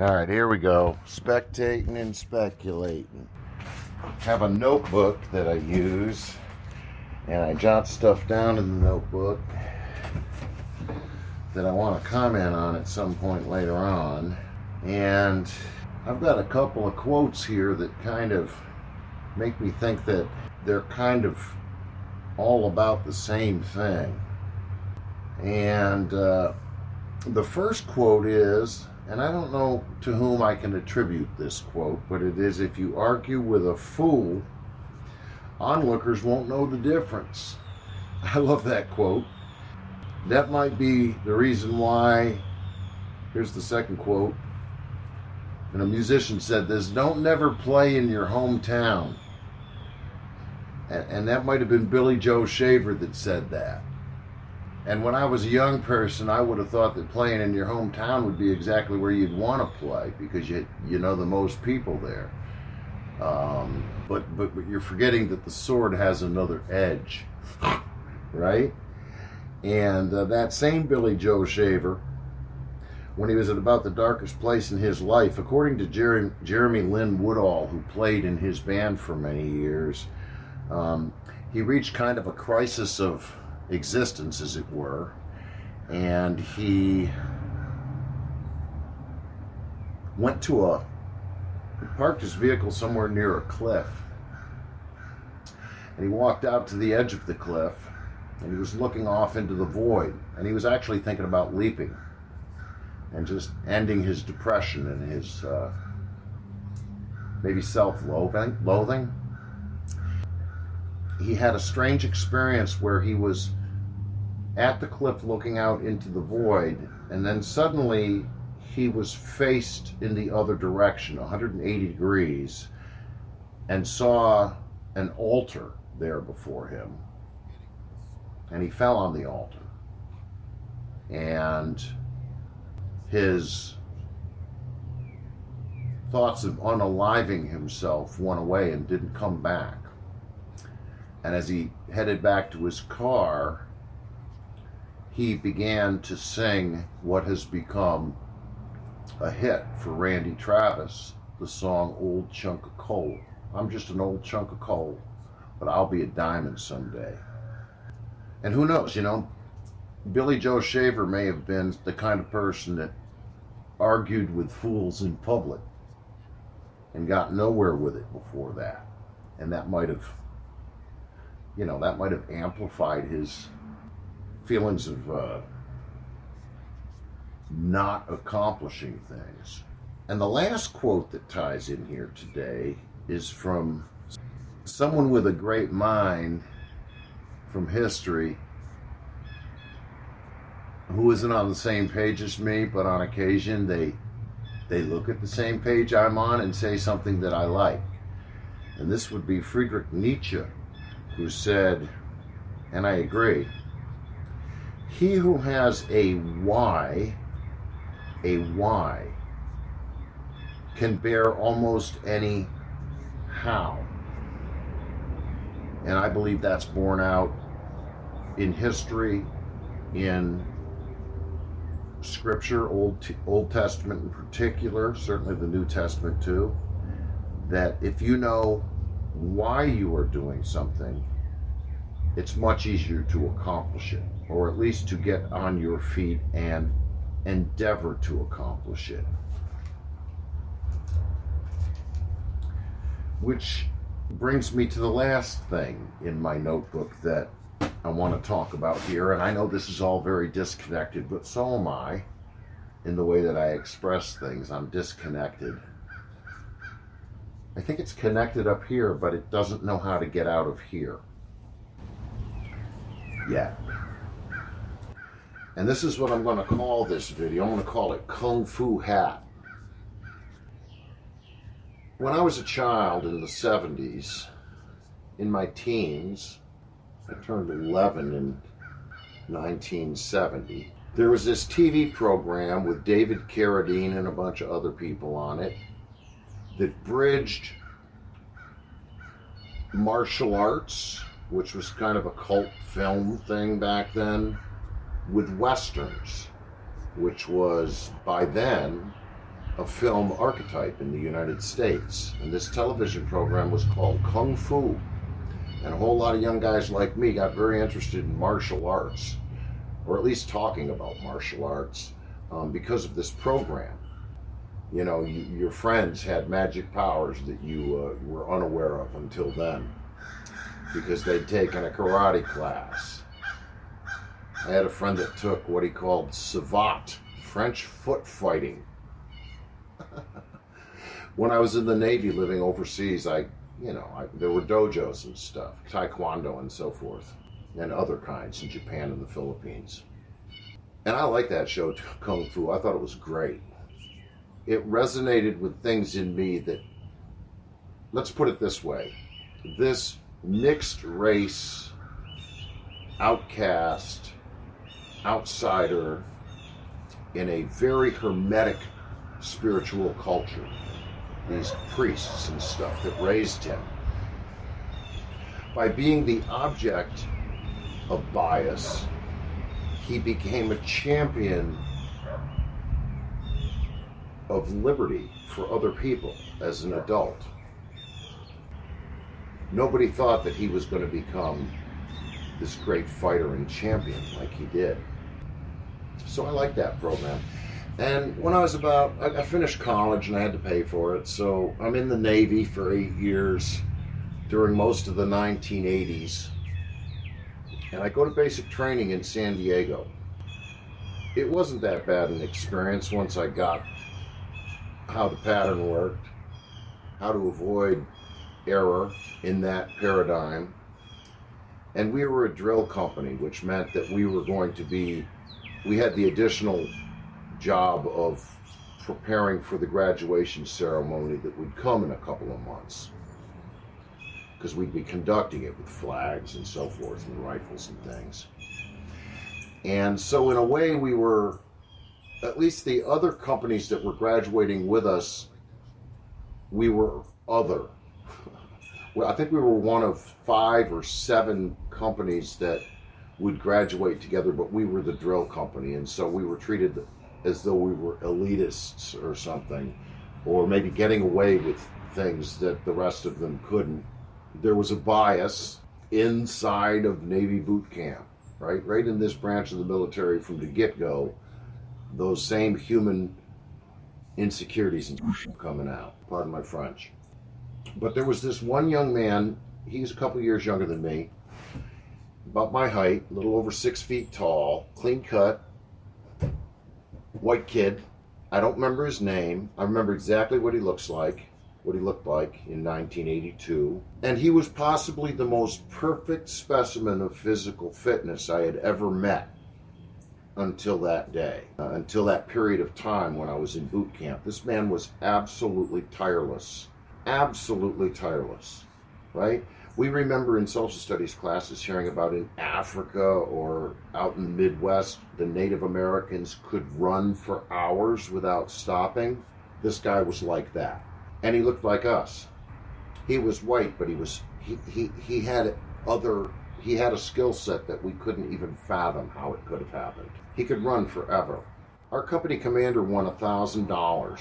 Alright, here we go. Spectating and speculating. Have a notebook that I use, and I jot stuff down in the notebook that I want to comment on at some point later on. And I've got a couple of quotes here that kind of make me think that they're kind of all about the same thing. And the first quote is, and I don't know to whom I can attribute this quote, but it is, if you argue with a fool, onlookers won't know the difference. I love that quote. That might be the reason why, here's the second quote, and a musician said this, don't never play in your hometown. And that might have been Billy Joe Shaver that said that. And when I was a young person, I would have thought that playing in your hometown would be exactly where you'd want to play, because you know the most people there. But you're forgetting that the sword has another edge, right? And that same Billy Joe Shaver, when he was at about the darkest place in his life, according to Jeremy Lynn Woodall, who played in his band for many years, he reached kind of a crisis of existence, as it were, and he parked his vehicle somewhere near a cliff, and he walked out to the edge of the cliff, and he was looking off into the void, and he was actually thinking about leaping and just ending his depression and his maybe self-loathing. He had a strange experience where he was at the cliff looking out into the void, and then suddenly he was faced in the other direction, 180 degrees, and saw an altar there before him. And he fell on the altar. And his thoughts of unaliving himself went away and didn't come back. And as he headed back to his car, he began to sing what has become a hit for Randy Travis, the song Old Chunk of Coal. I'm just an old chunk of coal, but I'll be a diamond someday. And who knows, Billy Joe Shaver may have been the kind of person that argued with fools in public and got nowhere with it before that. And that might have amplified his feelings of not accomplishing things. And the last quote that ties in here today is from someone with a great mind from history, who isn't on the same page as me, but on occasion they look at the same page I'm on and say something that I like. And this would be Friedrich Nietzsche, who said, and I agree, he who has a why, can bear almost any how. And I believe that's borne out in history, in Scripture, Old Testament in particular, certainly the New Testament too, that if you know why you are doing something, it's much easier to accomplish it, or at least to get on your feet and endeavor to accomplish it. Which brings me to the last thing in my notebook that I want to talk about here, and I know this is all very disconnected, but so am I in the way that I express things. I'm disconnected. I think it's connected up here, but it doesn't know how to get out of here yet. And this is what I'm going to call this video. I'm going to call it Kung Fu Hat. When I was a child in the 70s, in my teens, I turned 11 in 1970, there was this TV program with David Carradine and a bunch of other people on it that bridged martial arts, which was kind of a cult film thing back then, with westerns, which was by then a film archetype in the United States. And this television program was called Kung Fu. And a whole lot of young guys like me got very interested in martial arts, or at least talking about martial arts, because of this program. You know, your friends had magic powers that you were unaware of until then, because they'd taken a karate class. I had a friend that took what he called savate, French foot fighting. When I was in the Navy living overseas, there were dojos and stuff, taekwondo and so forth, and other kinds in Japan and the Philippines. And I liked that show, Kung Fu. I thought it was great. It resonated with things in me that, let's put it this way, this mixed race, outcast, outsider, in a very hermetic spiritual culture, these priests and stuff that raised him, by being the object of bias, he became a champion of liberty for other people as an adult. Nobody thought that he was going to become this great fighter and champion like he did. So I liked that program. And when I finished college and I had to pay for it, so I'm in the Navy for 8 years during most of the 1980s. And I go to basic training in San Diego. It wasn't that bad an experience once I got how the pattern worked, how to avoid error in that paradigm. And we were a drill company, which meant that we had the additional job of preparing for the graduation ceremony that would come in a couple of months, because we'd be conducting it with flags and so forth and rifles and things. And so in a way we were, at least the other companies that were graduating with us, we were other. Well, I think we were one of 5 or 7 companies that would graduate together, but we were the drill company, and so we were treated as though we were elitists or something, or maybe getting away with things that the rest of them couldn't. There was a bias inside of Navy boot camp, right in this branch of the military from the get-go. Those same human insecurities and coming out. Pardon my French. But there was this one young man, he's a couple years younger than me, about my height, a little over 6 feet tall, clean cut, white kid. I don't remember his name. I remember exactly what he looked like in 1982. And he was possibly the most perfect specimen of physical fitness I had ever met until that day, until that period of time when I was in boot camp. This man was absolutely tireless, right? We remember in social studies classes hearing about in Africa or out in the Midwest, the Native Americans could run for hours without stopping. This guy was like that. And he looked like us. He was white, but he had a skill set that we couldn't even fathom how it could have happened. He could run forever. Our company commander won $1,000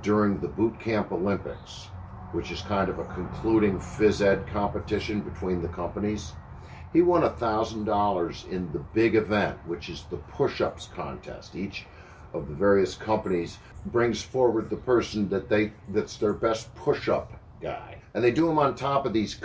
during the boot camp Olympics, which is kind of a concluding phys ed competition between the companies. He won $1,000 in the big event, which is the push-ups contest. Each of the various companies brings forward the person that's their best push-up guy. And they do them on top of these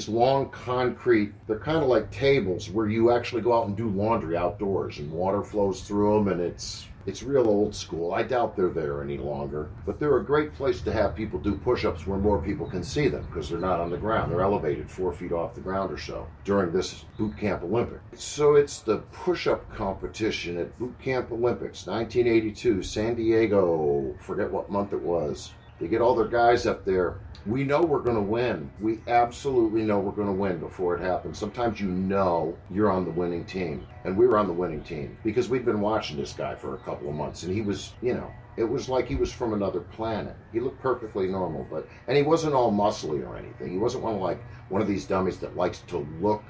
long concrete, they're kind of like tables where you actually go out and do laundry outdoors and water flows through them, and it's real old school. I doubt they're there any longer, but they're a great place to have people do push-ups where more people can see them because they're not on the ground. They're elevated 4 feet off the ground or so during this boot camp Olympic. So it's the push-up competition at Boot Camp Olympics, 1982, San Diego, forget what month it was. They get all their guys up there. We know we're going to win. We absolutely know we're going to win before it happens. Sometimes you know you're on the winning team. And we were on the winning team because we'd been watching this guy for a couple of months. And he was, it was like he was from another planet. He looked perfectly normal, and he wasn't all muscly or anything. He wasn't one of these dummies that likes to look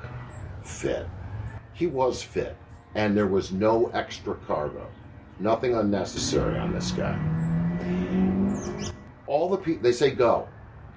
fit. He was fit, and there was no extra cargo. Nothing unnecessary on this guy. All the people, they say go,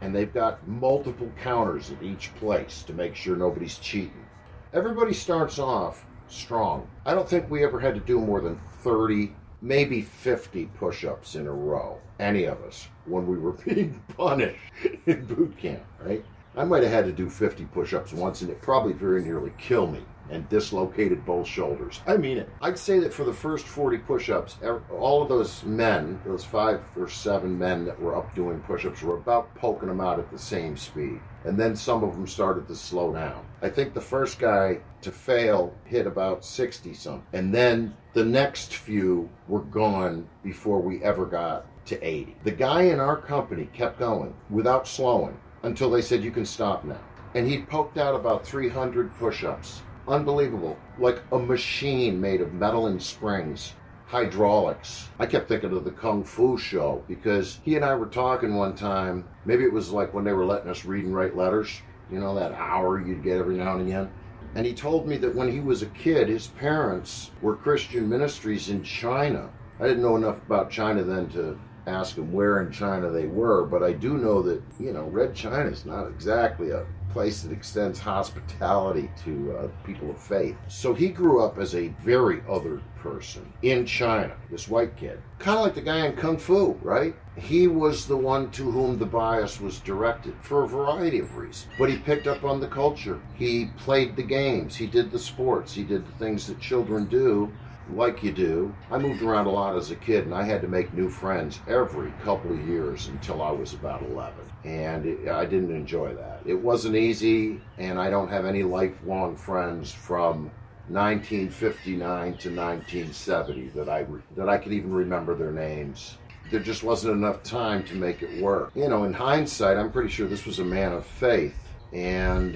and they've got multiple counters at each place to make sure nobody's cheating. Everybody starts off strong. I don't think we ever had to do more than 30, maybe 50 push-ups in a row, any of us, when we were being punished in boot camp, right? I might have had to do 50 push-ups once, and it probably very nearly killed me and dislocated both shoulders. I mean it. I'd say that for the first 40 push-ups, all of those men, those 5 or 7 men that were up doing push-ups, were about poking them out at the same speed. And then some of them started to slow down. I think the first guy to fail hit about 60-something. And then the next few were gone before we ever got to 80. The guy in our company kept going without slowing until they said, you can stop now. And he poked out about 300 push-ups. Unbelievable. Like a machine made of metal and springs. Hydraulics. I kept thinking of the Kung Fu show because he and I were talking one time. Maybe it was like when they were letting us read and write letters. You know, that hour you'd get every now and again. And he told me that when he was a kid, his parents were Christian ministries in China. I didn't know enough about China then to ask him where in China they were, but I do know that, you know, Red China is not exactly a place that extends hospitality to people of faith. So he grew up as a very othered person in China, this white kid. Kind of like the guy in Kung Fu, right? He was the one to whom the bias was directed for a variety of reasons. But he picked up on the culture. He played the games. He did the sports. He did the things that children do, like you do. I moved around a lot as a kid, and I had to make new friends every couple of years until I was about 11. And I didn't enjoy that. It wasn't easy, and I don't have any lifelong friends from 1959 to 1970 that I could even remember their names. There just wasn't enough time to make it work. You know, in hindsight, I'm pretty sure this was a man of faith. And,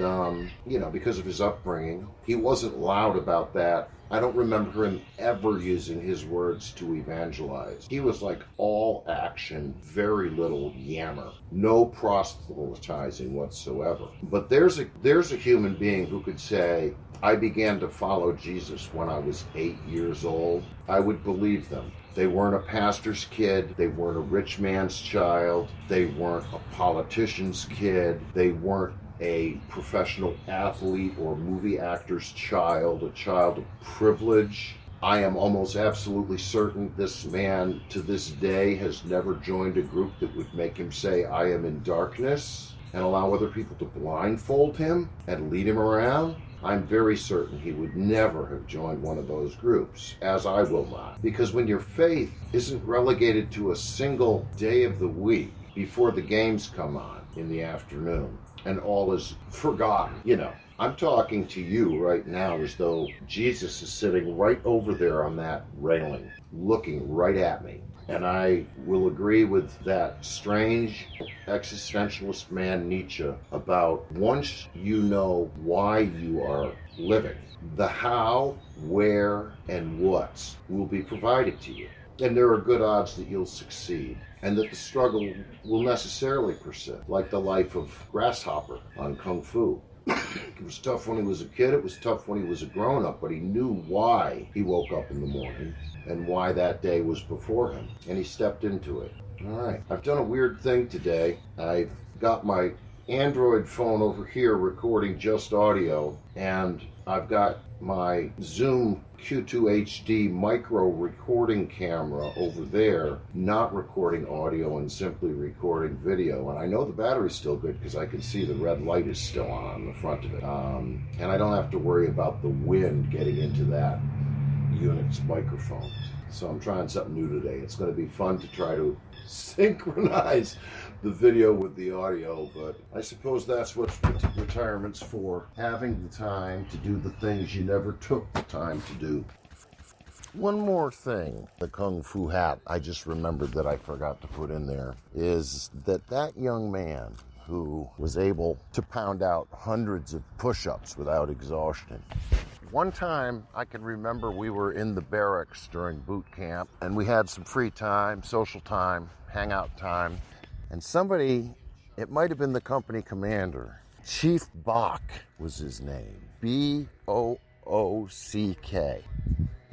you know, because of his upbringing, he wasn't loud about that. I don't remember him ever using his words to evangelize. He was like all action, very little yammer, no proselytizing whatsoever. But there's a human being who could say, I began to follow Jesus when I was 8 years old. I would believe them. They weren't a pastor's kid. They weren't a rich man's child. They weren't a politician's kid. They weren't a professional athlete or movie actor's child, a child of privilege. I am almost absolutely certain this man to this day has never joined a group that would make him say, I am in darkness, and allow other people to blindfold him and lead him around. I'm very certain he would never have joined one of those groups, as I will not. Because when your faith isn't relegated to a single day of the week before the games come on in the afternoon, and all is forgotten. You know, I'm talking to you right now as though Jesus is sitting right over there on that railing, looking right at me. And I will agree with that strange existentialist man Nietzsche about once you know why you are living, the how, where, and what will be provided to you. And there are good odds that you'll succeed, and that the struggle will necessarily persist, like the life of Grasshopper on Kung Fu. It was tough when he was a kid, it was tough when he was a grown-up, but he knew why he woke up in the morning and why that day was before him, and he stepped into it. All right, I've done a weird thing today. I've got my Android phone over here recording just audio, and I've got my Zoom Q2 HD micro recording camera over there, not recording audio and simply recording video. And I know the battery's still good because I can see the red light is still on the front of it. And I don't have to worry about the wind getting into that unit's microphone. So I'm trying something new today. It's going to be fun to try to synchronize the video with the audio, but I suppose that's what retirement's for. Having the time to do the things you never took the time to do. One more thing, the Kung Fu hat I just remembered that I forgot to put in there, is that young man who was able to pound out hundreds of push-ups without exhaustion. One time, I can remember we were in the barracks during boot camp, and we had some free time, social time, hangout time, and somebody, it might have been the company commander, Chief Bach was his name, B-O-O-C-K.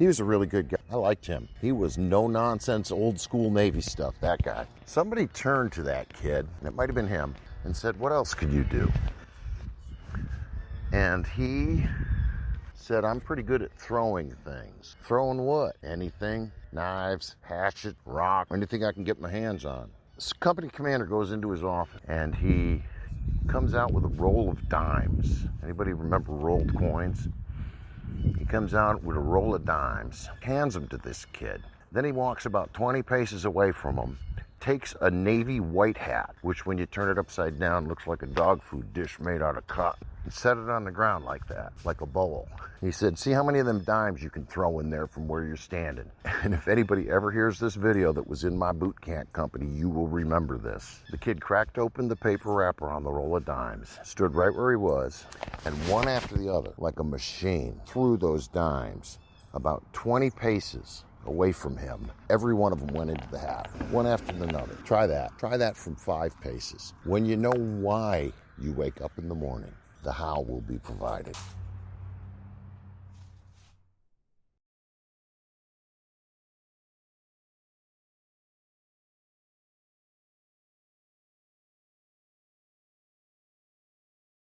He was a really good guy. I liked him. He was no-nonsense, old-school Navy stuff, that guy. Somebody turned to that kid, and it might have been him, and said, what else could you do? And he said, I'm pretty good at throwing things. Throwing what? Anything. Knives, hatchet, rock, anything I can get my hands on. This company commander goes into his office, and he comes out with a roll of dimes. Anybody remember rolled coins? He comes out with a roll of dimes, hands them to this kid. Then he walks about 20 paces away from him, takes a navy white hat, which when you turn it upside down looks like a dog food dish made out of cotton, and set it on the ground like that, like a bowl. He said, see how many of them dimes you can throw in there from where you're standing. And if anybody ever hears this video that was in my boot camp company, you will remember this. The kid cracked open the paper wrapper on the roll of dimes, stood right where he was, and one after the other, like a machine, threw those dimes about 20 paces away from him. Every one of them went into the hat, one after another. Try that. Try that from 5 paces. When you know why you wake up in the morning, the how will be provided.